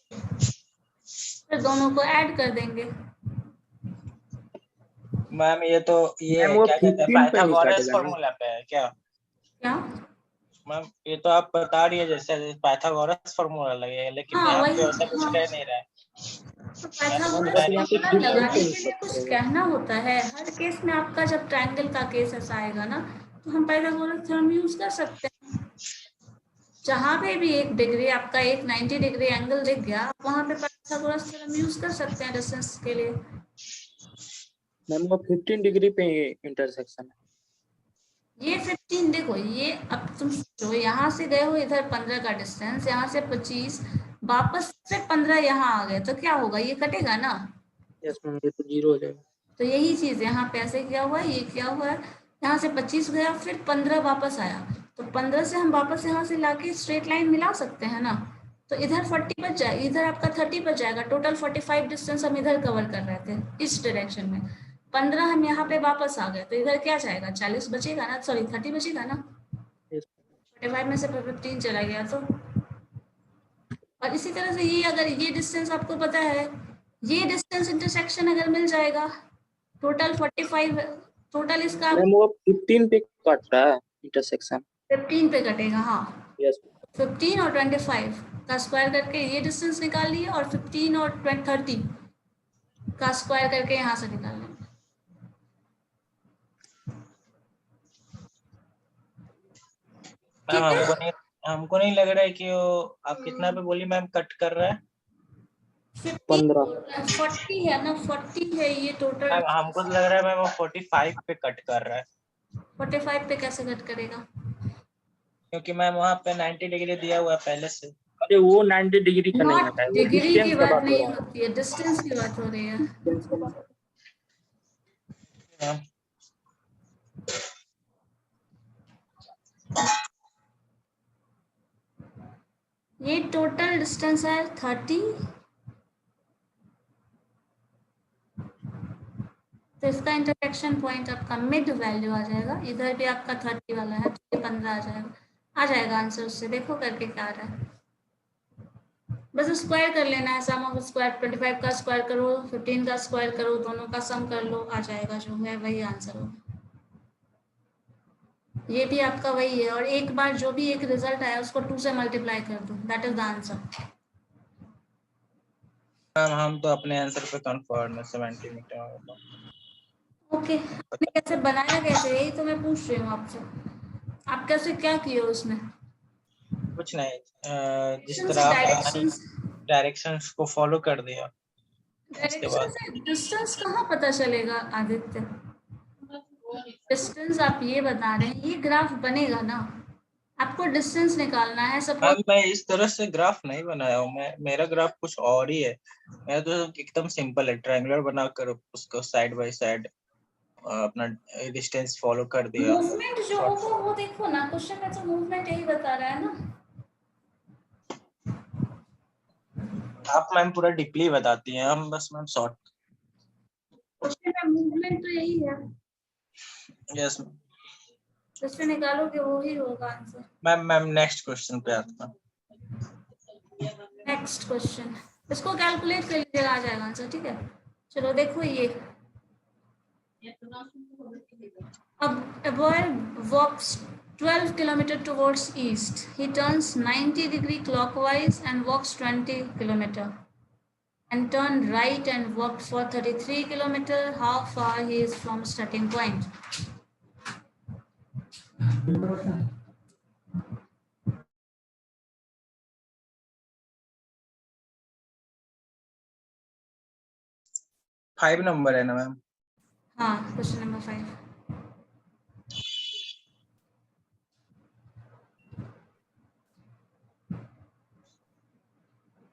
फिर दोनों को ऐड कर देंगे। मैम ये तो ये मैम वो क्या कहते हैं, 15 पे पाइथागोरस निकालेगा ना? फार्मूला पे है क्या? क्या? मैम ये तो आप बता रही है जैसे पाइथागोरस फार्मूला लगेगा, लेकिन हाँ यहाँ वही, पे वैसा कुछ हाँ कह नहीं रहा है। तो पाइथागोरस बस यहाँ पे फार्मूला 15 लगाने पे के लिए कुछ निकालेगा। कहना होता है, हर केस में आपका जब ट्रायंगल का केस ऐसा आएगा ना तो हम पाइथागोरस थ्योरम यूज कर सकते हैं। जहाँ पे भी एक डिग्री आपका एक 90 डिग्री एंगल दिख गया, वहां पे पाइथागोरस थ्योरम यूज कर सकते हैं डिस्टेंस के लिए। मैम वो 15 डिग्री पे इंटरसेक्शन है। ये 15 देखो, ये अब तुम सोचो, यहाँ से गए हो इधर 15 का डिस्टेंस, यहाँ से 25, वापस से 15 यहाँ आ गए, तो क्या होगा, ये कटेगा ना। यस मैम, ये तो 0 हो जाएगा। तो यही चीज यहाँ पे ऐसे किया हुआ है, ये किया हुआ है, यहाँ से 25 गया, फिर 15 वापस आया, तो 15 से हम वापस यहाँ से लाके स्ट्रेट लाइन मिला सकते हैं ना। तो इधर 40 बच जाए, इधर आपका 30 बच जाएगा, टोटल 45 डिस्टेंस हम इधर कवर कर रहे थे इस डायरेक्शन में। 15 हम यहाँ पे वापस आ गए, तो इधर क्या जाएगा, 40 बचेगा ना, सॉरी 30 बचेगा ना। Yes. 45 में से 15 चला गया तो। और इसी तरह से ये, अगर ये डिस्टेंस आपको पता है, ये डिस्टेंस इंटरसेक्शन अगर मिल जाएगा, टोटल 45, टोटल इसका मैम वो 15 पे कट रहा है इंटरसेक्शन। 15 पे कटेगा, हाँ। यस 15 और 25 का स्क्वायर करके ये डिस्टेंस निकाल लिए, और 15 और 30 का स्क्वायर करके यहाँ से निकाल लेंगे। मैम हमको नहीं लग रहा है कि वो आप कितना पे बोली मैम कट कर रहा है। 40 है ना, 40 है ये टोटल। मैम हमको तो लग रहा है मैम वो 45 पे कट कर रहा है। 45 पे कैसे कट करेगा, क्योंकि मैम वहाँ पे 90 डिग्री दिया हुआ है पहले से। अरे वो 90 डिग्री का नहीं नॉट होता है, वो डिग्री की डिस्टेंस का बात बात हो नहीं रहा है। होती है, डिस्टेंस की बात हो रही है। डिस्टेंस का बात हो हाँ। ये टोटल डिस्टेंस है 30, तो इसका इंटरसेक्शन पॉइंट आपका मिड वैल्यू आ जाएगा, इधर भी आपका 30 वाला है, तो ये 15 आ जाएगा आंसर उससे। देखो करके क्या आ रहा है, बस स्क्वायर कर लेना है, सम ऑफ स्क्वायर 25 का स्क्वायर करो, 15 का स्क्वायर करो, दोनों का सम कर लो, आ जाएगा जो है वही आंसर होगा। ये भी आपका वही है, और एक बार जो भी एक रिजल्ट आया उसको 2 से मल्टीप्लाई कर दो, that is the answer. Ma'am हम तो अपने आंसर पे कंफर्म है, 70 मीटर। ओके, आपने कैसे बनाया, कैसे, यही तो मैं पूछ रही हूँ आपसे, आप कैसे क्या किए उसमें। कुछ नहीं, जिस तरह आप डायरेक्शंस को फॉलो कर दिया, उसके डायरेक्शन बाद से डिस्टेंस कहाँ पता चलेगा आदित्य, डिस्टेंस आप ये बता रहे हैं, ये ग्राफ बनेगा ना, आपको डिस्टेंस निकालना है। सपोज मैम मैं इस तरह से ग्राफ नहीं बनाया हूँ, मेरा ग्राफ कुछ और ही है। मेरा तो एकदम सिंपल है, ट्रायंगुलर बनाकर उसको साइड बाय साइड अपना डिस्टेंस फॉलो कर दिया। मूवमेंट जो होगा वो देखो ना, क्वेश्चन में तो मूवमेंट यही बता रहा है ना। आप मैम पूरा डीपली बताती हैं, हम बस मैम शॉर्ट। क्वेश्चन में मूवमेंट तो यही है, यस जिससे निकालोगे वो ही होगा आंसर। मैम नेक्स्ट क्वेश्चन पे आता हूँ। नेक्स्ट क्वेश्चन, इसको कैलकुलेट कर लीजिएगा, आ जाएगा आंसर, ठीक है। चलो देखो ये, अब a boy walks 12 kilometer towards east. He turns 90 degree clockwise and walks 20 kilometer, and turn right and walk for 33 kilometer. How far he is from starting point? Five number है ना मैम। हाँ, question number 5।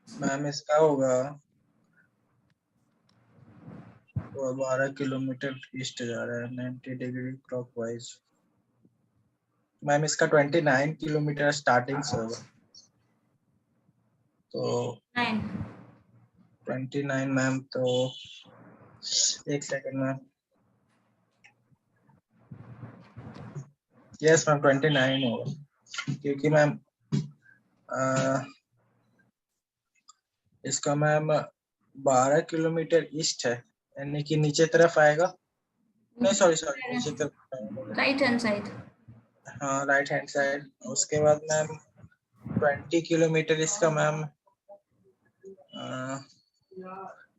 Ma'am इसका होगा 12 kilometre east जा रहा है 90 degree clockwise. Ma'am इसका 29 kilometre starting से होगा, तो 9 29 मैम, तो एक सेकंड मैम। यस मैम 29 होगा, क्योंकि मैम इसका मैम 12 किलोमीटर ईस्ट है, यानी कि नीचे तरफ आएगा। नहीं सॉरी नीचे तरफ, राइट हैंड साइड। हाँ राइट हैंड साइड। उसके बाद मैम 20 किलोमीटर इसका मैम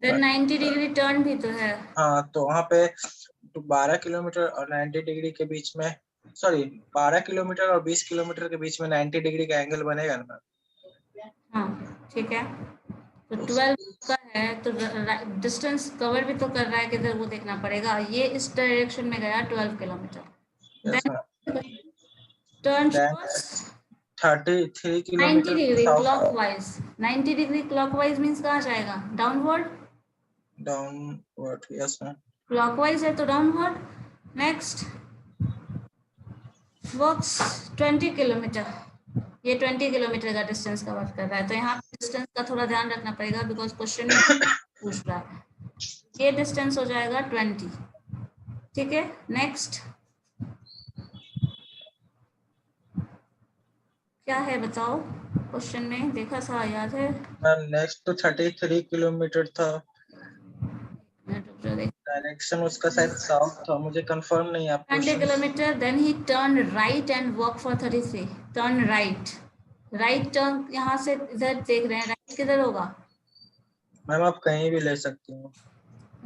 देन 90 डिग्री टर्न भी तो है। हाँ, तो वहाँ पे 12 किलोमीटर और 90 डिग्री के बीच में, सॉरी 12 किलोमीटर और 20 किलोमीटर के बीच में 90 डिग्री का एंगल बनेगा ना। हाँ ठीक है, तो 12 का है तो डिस्टेंस कवर भी तो कर रहा है किधर, वो देखना पड़ेगा। ये इस डायरेक्शन में गया 12 kilometre. Yes, then ma'am. Turn Then 33 90 kilometer degree south clockwise. 90 degree clockwise means कहाँ जाएगा? Downward. downward. Yes, ma'am. Clockwise है तो डाउनवर्ड। Next works 20 kilometre. ये 20 किलोमीटर का डिस्टेंस कवर कर रहा है, तो यहाँ डिस्टेंस का थोड़ा ध्यान रखना पड़ेगा बिकॉज क्वेश्चन में पूछ रहा है। ये डिस्टेंस हो जाएगा 20। ठीक है, नेक्स्ट क्या है बताओ? क्वेश्चन में देखा था, याद है? मैम नेक्स्ट तो 33 किलोमीटर था, रुक जाओ, देख। डायरेक्शन उसका शायद साउथ था, मुझे कंफर्म नहीं है आप 20 किलोमीटर, देन ही turn right and walk for 33। Turn right, right turn यहाँ से इधर देख रहे हैं, राइट किधर होगा? मैम आप कहीं भी ले सकती हो।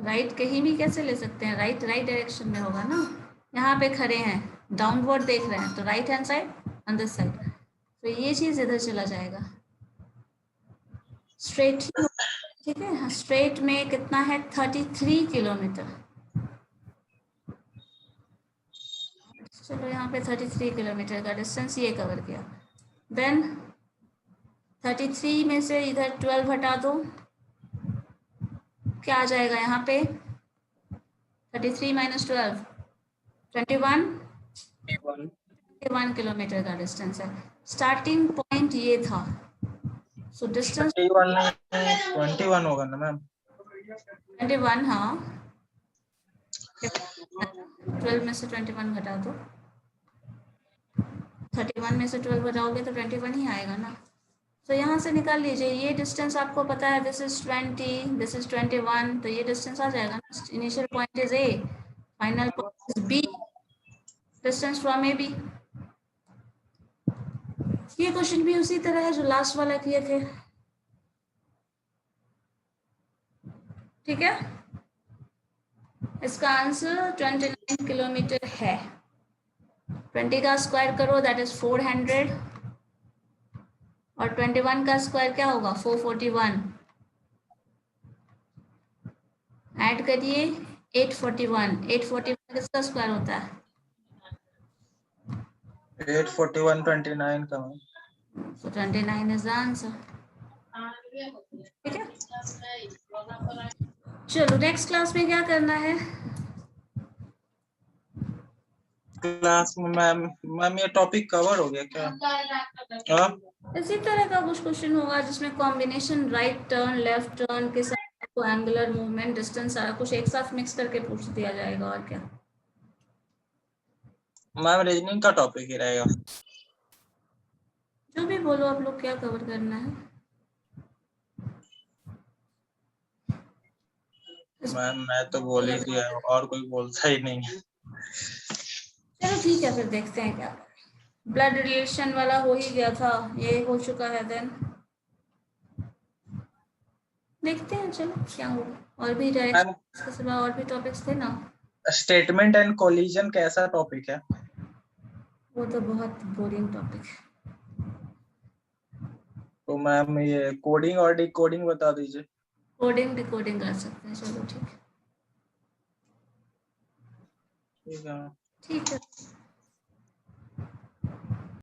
राइट कहीं भी कैसे ले सकते हैं? राइट राइट डायरेक्शन में होगा ना। यहाँ पे खड़े हैं, डाउनवर्ड देख रहे हैं, तो right hand side on this side, तो ये चीज इधर चला जाएगा। स्ट्रेट, ठीक है। स्ट्रेट में कितना है? 33 किलोमीटर। चलो यहाँ पे 33 किलोमीटर का डिस्टेंस ये कवर किया। देन 33 में से इधर 12 हटा दो, क्या आ जाएगा यहाँ पे? 33 माइनस 12 21 किलोमीटर का डिस्टेंस है। स्टार्टिंग पॉइंट ये था, सो डिस्टेंस 21 होगा ना मैम? 21, हाँ। 12 में से 21 घटा दो, 31 में से 12 घटाओगे तो 21 ही आएगा ना। तो यहाँ से निकाल लीजिए, ये डिस्टेंस आपको पता है, दिस इज 20, दिस इज 21, तो ये डिस्टेंस आ जाएगा ना। Initial point is A, final point is B, distance from A B. ये क्वेश्चन भी उसी तरह है जो लास्ट वाला किए थे। ठीक है, इसका आंसर 29 किलोमीटर है। 20 का स्क्वायर करो, दैट इज 400, और 21 का स्क्वायर क्या होगा? 441। ऐड करिए 841। 841 किसका स्क्वायर होता है? 841 29 का ma'am. So 29 is the answer. ठीक है, चलो नेक्स्ट क्लास में क्या करना है? क्लास में मैम ये टॉपिक कवर हो गया क्या? हाँ इसी तरह का कुछ क्वेश्चन होगा जिसमें combination right turn, left turn के साथ आपको एंगुलर मूवमेंट, डिस्टेंस सारा कुछ एक साथ मिक्स करके पूछ दिया जाएगा। और क्या मैम, रीजनिंग का टॉपिक ही रहेगा। जो भी बोलो आप लोग, क्या कवर करना है? मैम मैं तो बोल ही दिया, और कोई बोलता ही नहीं है। चलो ठीक है, फिर देखते हैं क्या। ब्लड रिलेशन वाला हो ही गया था, ये हो चुका है। देन देखते हैं चलो क्या होगा। और भी इसके सिवा और भी टॉपिक्स थे ना। स्टेटमेंट एंड कोलिजन कैसा टॉपिक है? वो तो बहुत बोरिंग टॉपिक है। तो मैम ये कोडिंग और डिकोडिंग बता दीजिए। कोडिंग डिकोडिंग कर सकते हैं, चलो ठीक है। ठीक है। ठीक है।